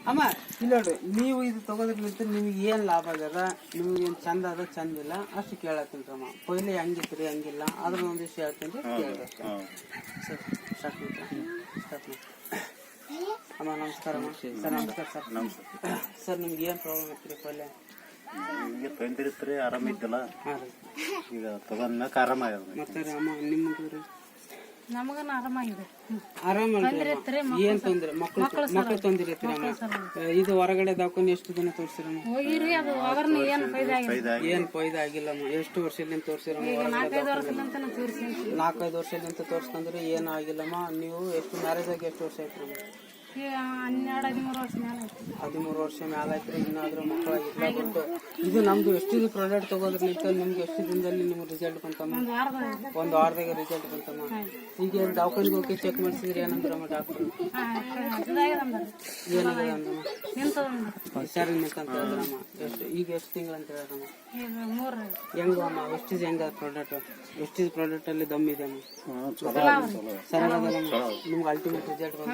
ಅಮ್ಮ ಇಲ್ಲಿ ನೋಡ್ರಿ, ನೀವು ಇದು ತಗೋದ್ರಲಿಂತ ನಿಮ್ಗೆ ಏನ್ ಲಾಭ ಆಗ್ಯದ, ನಿಮ್ಗೆ ಏನ್ ಚಂದ ಅದ ಚಂದ ಇಲ್ಲ ಅಷ್ಟು ಕೇಳತ್ತೀನ್ರಿ ಅಮ್ಮ. ಕೊಯ್ಲಿ ಹೆಂಗಿತ್ರಿ ಹಂಗಿಲ್ಲ ಅದ್ರ ಒಂದಿಷ್ಟು ಹೇಳ್ತೀನಿ ಕೇಳ್ದಷ್ಟೇ. ಸರ್ ಸ್ಟಾರ್ಟ್ ಮಾಡಿ. ಅಮ್ಮ ನಮಸ್ಕಾರ ಅಮ್ಮ. ಸರ್ ನಮಸ್ಕಾರ ಸರ್. ಸರ್ ನಿಮ್ಗೆ ಏನ್ ಪ್ರಾಬ್ಲಮ್ ಐತ್ರಿ ಕೊಯ್ಲೆ? ನಿಮಗೆ ತೊಂದಿರ್ತೀರಿ, ಆರಾಮಿದ್ದಲ್ಲ. ಹಾಂ ರೀ. ಈಗ ತಗೊಂಡ್ಮ್ಯಾಕ ಆರಾಮ ಆಗ್ಯದ. ಮತ್ತೆ ರೀ ಅಮ್ಮ ನಿಮ್ಗೆ ರೀ? ನಮಗನ ಆರಾಮಾಗಿದೆ. ಆರಾಮಲ್ರಿ? ಏನ್ ತೊಂದ್ರೆ? ಮಕ್ಳು ತೊಂದ್ರೆ ಐತ್ರಿ ಅಮ್ಮ. ಇದು ಹೊರಗಡೆ ದವಾಖಾನೆ ಎಷ್ಟು ದಿನ ತೋರ್ಸಿರಮ್ಮ? ಹೋಗಿರಿ, ಅದು ಅವರ್ನ ಏನು ಫೈದಾ ಆಗಿಲ್ಲ. ಏನ್ ಫೈದಾ ಆಗಿಲ್ಲಮ್ಮ. ಎಷ್ಟು ವರ್ಷದಿಂದ ತೋರ್ಸಿರಮ್ಮ? 4-5 ವರ್ಷದಿಂದ ತೋರಿಸಿ. 4-5 ವರ್ಷದಿಂದ ತೋರ್ಸ್ಕೊಂಡ್ರೆ ಏನು ಆಗಿಲ್ಲಮ್ಮ. ನೀವು ಎಷ್ಟು ಮ್ಯಾರೇಜ್ ಆಗಿ ಎಷ್ಟು ವರ್ಷ ಆಯ್ತು? 12-13 ವರ್ಷ ಮೇಲೆ ಆಯ್ತು. 13 ವರ್ಷ ಮ್ಯಾಲ ಆಯ್ತ್ರಿ. ಇನ್ನಾದ್ರೂ ಮಕ್ಕಳಾಗಿಲ್ಲ. ಬಟ್ ಇದು ನಮ್ದು ಎಷ್ಟು ಪ್ರಾಡಕ್ಟ್ ತಗೋದ್ರಲಿಂತ ನಿಮ್ಗೆ ಎಷ್ಟು ದಿನದಲ್ಲಿ ನಿಮ್ಗೆ ರಿಸಲ್ಟ್ ಬಂತಮ್ಮ? ಒಂದು ವಾರದಾಗ ರಿಸಲ್ಟ್ ಬಂತಮ್ಮ. ಈಗ ದವಾಖಾನಿಗೆ ಹೋಗಿ ಚೆಕ್ ಮಾಡಿಸಿದ್ರಿ ಏನಂದ್ರಮ್ಮ ಡಾಕ್ಟರ್? ಏನಾಗಿದೆ ಅಂದಮ್ಮ? ಹುಷಾರಿ ನಿಂತಂತ ಹೇಳಿದ್ರಮ್ಮ. ಈಗ ಎಷ್ಟು ತಿಂಗಳು ಅಂತ ಹೇಳಿದ್ರಮ್ಮ? ಹೆಂಗ ಅಮ್ಮ? ಎಷ್ಟಿದೆ ಹೆಂಗ ಪ್ರಾಡಕ್ಟ್? ಎಷ್ಟಿದೆ ಪ್ರಾಡಕ್ಟ್ ಅಲ್ಲಿ ದಮ್ ಇದೆ ಅಮ್ಮ? ಸರಿಯಾಗಲ್ಲ ನಿಮ್ಗೆ ಅಲ್ಟಿಮೇಟ್ ರಿಸಲ್ಟ್ ಬಂದ?